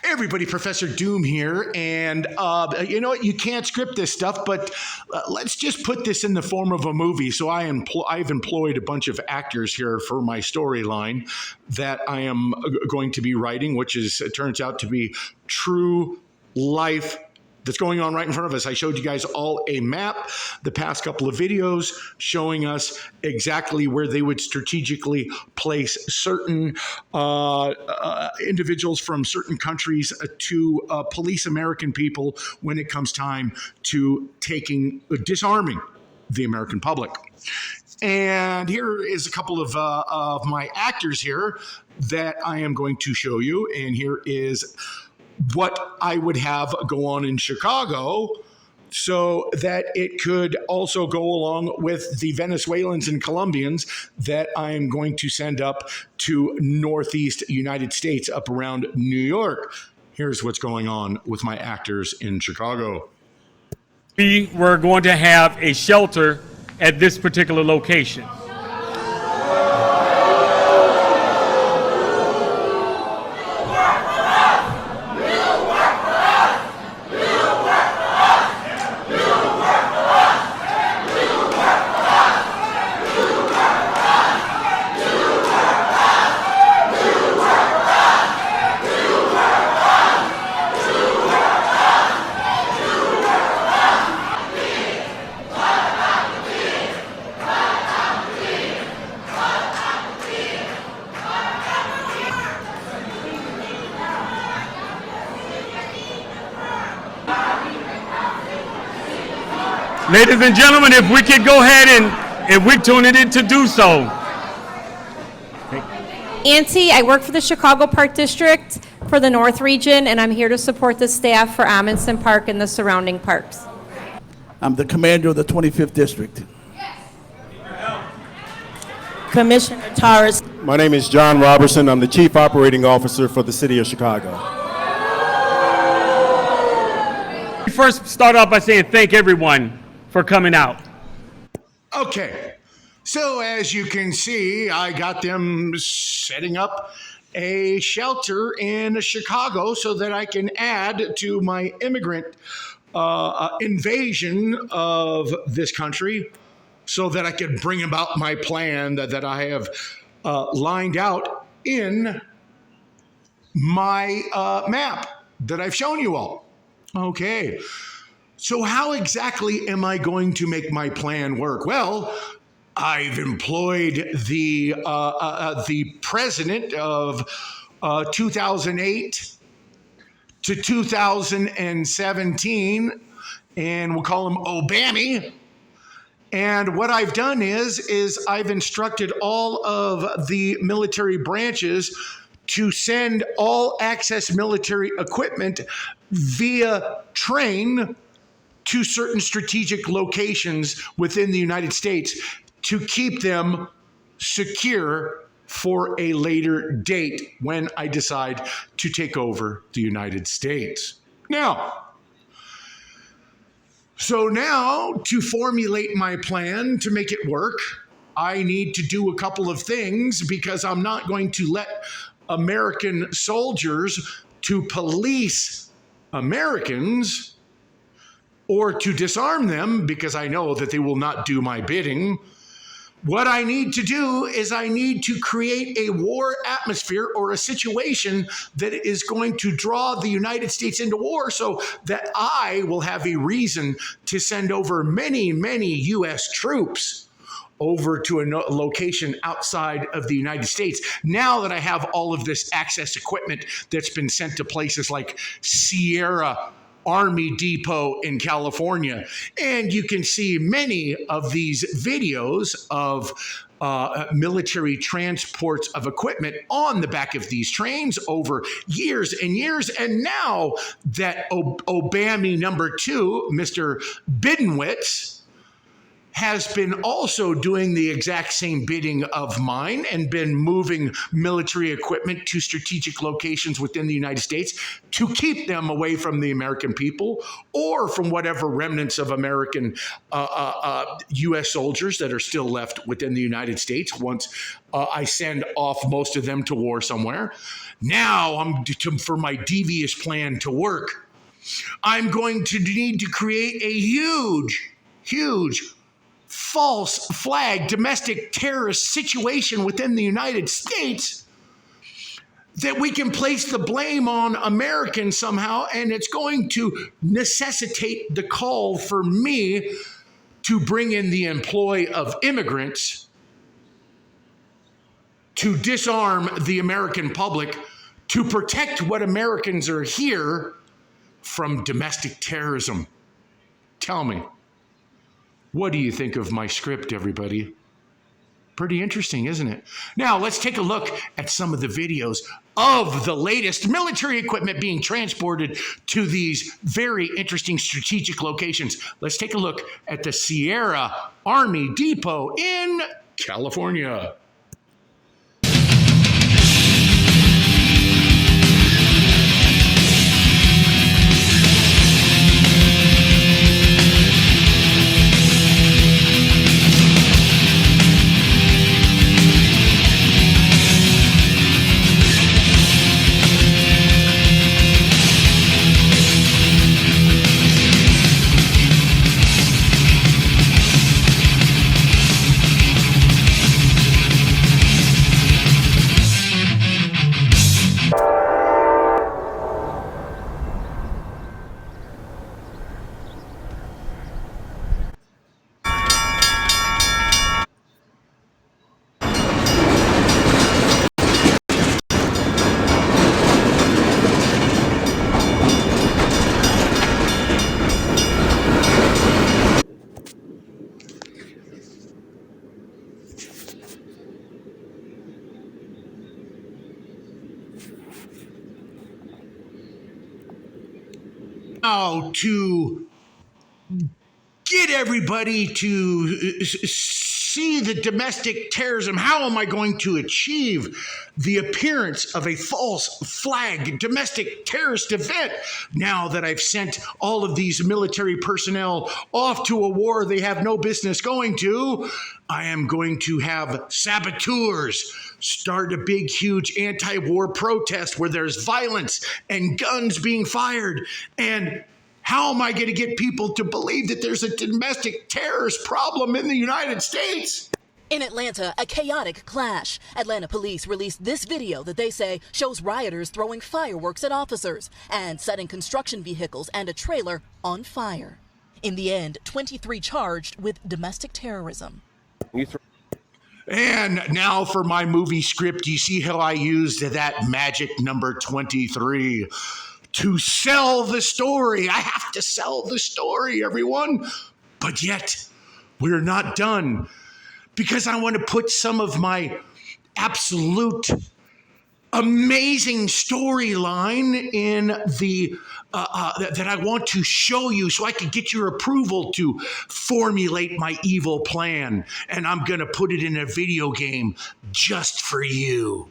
Hey everybody, Professor Doom here, and you know what? You can't script this stuff, but let's just put this in the form of a movie. So I've employed a bunch of actors here for my storyline that I am going to be writing, which is it turns out to be true life that's going on right in front of us. I showed you guys all a map the past couple of videos showing us exactly where they would strategically place certain individuals from certain countries to police American people when it comes time to disarming the American public. And here is a couple of my actors here that I am going to show you. And here is what I would have go on in Chicago so that it could also go along with the Venezuelans and Colombians that I am going to send up to Northeast United States up around New York. Here's what's going on with my actors in Chicago. We were going to have a shelter at this particular location. Ladies and gentlemen, if we could go ahead and if we're tuning in to do so. Auntie, I work for the Chicago Park District for the North Region, and I'm here to support the staff for Amundsen Park and the surrounding parks. I'm the commander of the 25th District. Commissioner Torres. My name is John Robertson. I'm the Chief Operating Officer for the City of Chicago. We first start off by saying thank everyone for coming out. Okay, so as you can see, I got them setting up a shelter in Chicago so that I can add to my immigrant invasion of this country so that I can bring about my plan that I have lined out in my map that I've shown you all. Okay. So how exactly am I going to make my plan work? Well, I've employed the president of 2008 to 2017, and we'll call him Obama. And what I've done is I've instructed all of the military branches to send all access military equipment via train to certain strategic locations within the United States to keep them secure for a later date when I decide to take over the United States. So now to formulate my plan to make it work, I need to do a couple of things because I'm not going to let American soldiers to police Americans or to disarm them because I know that they will not do my bidding. What I need to do is I need to create a war atmosphere or a situation that is going to draw the United States into war so that I will have a reason to send over many, many U.S. troops over to a location outside of the United States. Now that I have all of this access equipment that's been sent to places like Sierra Army Depot in California. And you can see many of these videos of military transports of equipment on the back of these trains over years and years. And now that Obama number 2, Mr. Biddenwitz, has been also doing the exact same bidding of mine and been moving military equipment to strategic locations within the United States to keep them away from the American people or from whatever remnants of American U.S. soldiers that are still left within the United States once I send off most of them to war somewhere. Now, for my devious plan to work, I'm going to need to create a huge false flag domestic terrorist situation within the United States that we can place the blame on Americans somehow, and it's going to necessitate the call for me to bring in the employ of immigrants to disarm the American public, to protect what Americans are here from domestic terrorism. Tell me, what do you think of my script, everybody? Pretty interesting, isn't it? Now, let's take a look at some of the videos of the latest military equipment being transported to these very interesting strategic locations. Let's take a look at the Sierra Army Depot in California. Now, to get everybody to see the domestic terrorism, how am I going to achieve the appearance of a false flag domestic terrorist event now that I've sent all of these military personnel off to a war they have no business going to? I am going to have saboteurs start a big, huge anti-war protest where there's violence and guns being fired. And how am I going to get people to believe that there's a domestic terrorist problem in the United States? In Atlanta, a chaotic clash. Atlanta police released this video that they say shows rioters throwing fireworks at officers and setting construction vehicles and a trailer on fire. In the end, 23 charged with domestic terrorism. And now for my movie script, you see how I used that magic number 23 to sell the story. I have to sell the story, everyone. But yet, we're not done, because I want to put some of my absolute amazing storyline in the that I want to show you so I can get your approval to formulate my evil plan. And I'm going to put it in a video game just for you.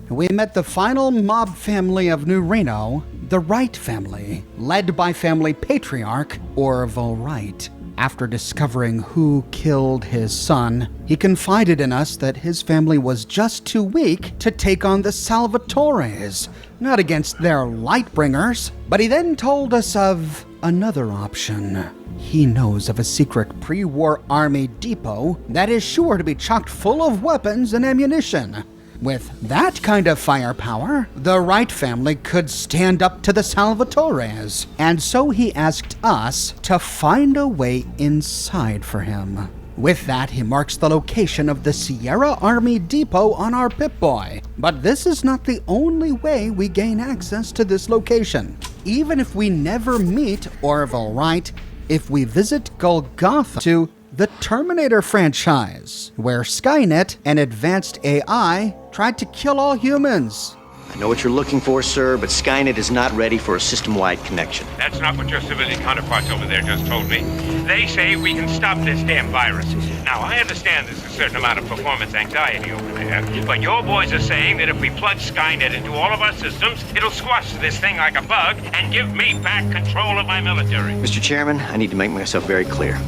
We met the final mob family of New Reno, the Wright family, led by family patriarch Orville Wright. After discovering who killed his son, he confided in us that his family was just too weak to take on the Salvatores, not against their Lightbringers. But he then told us of another option. He knows of a secret pre-war army depot that is sure to be chock full of weapons and ammunition. With that kind of firepower, the Wright family could stand up to the Salvatores, and so he asked us to find a way inside for him. With that, he marks the location of the Sierra Army Depot on our Pip-Boy. But this is not the only way we gain access to this location. Even if we never meet Orville Wright, if we visit Golgotha to the Terminator franchise, where Skynet, an advanced AI, tried to kill all humans. I know what you're looking for, sir, but Skynet is not ready for a system-wide connection. That's not what your civilian counterparts over there just told me. They say we can stop this damn virus. Now, I understand there's a certain amount of performance anxiety over there, but your boys are saying that if we plug Skynet into all of our systems, it'll squash this thing like a bug and give me back control of my military. Mr. Chairman, I need to make myself very clear.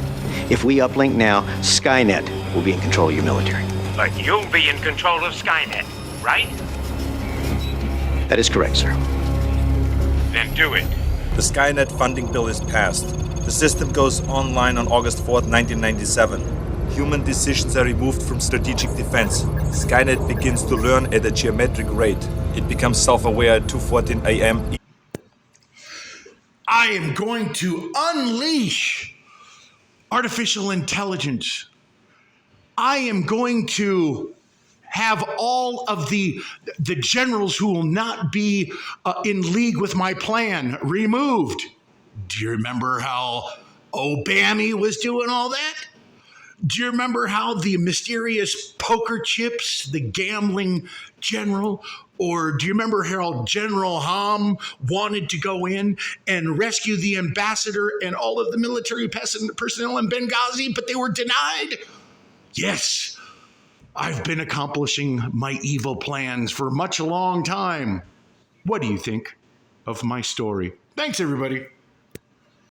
If we uplink now, Skynet will be in control of your military. But you'll be in control of Skynet, right? That is correct, sir. Then do it. The Skynet funding bill is passed. The system goes online on August 4th, 1997. Human decisions are removed from strategic defense. Skynet begins to learn at a geometric rate. It becomes self-aware at 2:14 a.m. I am going to unleash artificial intelligence. I am going to have all of the generals who will not be in league with my plan removed. Do you remember how Obama was doing all that? Do you remember how the mysterious poker chips, the gambling general, or do you remember how General Hom wanted to go in and rescue the ambassador and all of the military personnel in Benghazi, but they were denied? Yes, I've been accomplishing my evil plans for much a long time. What do you think of my story? Thanks, everybody.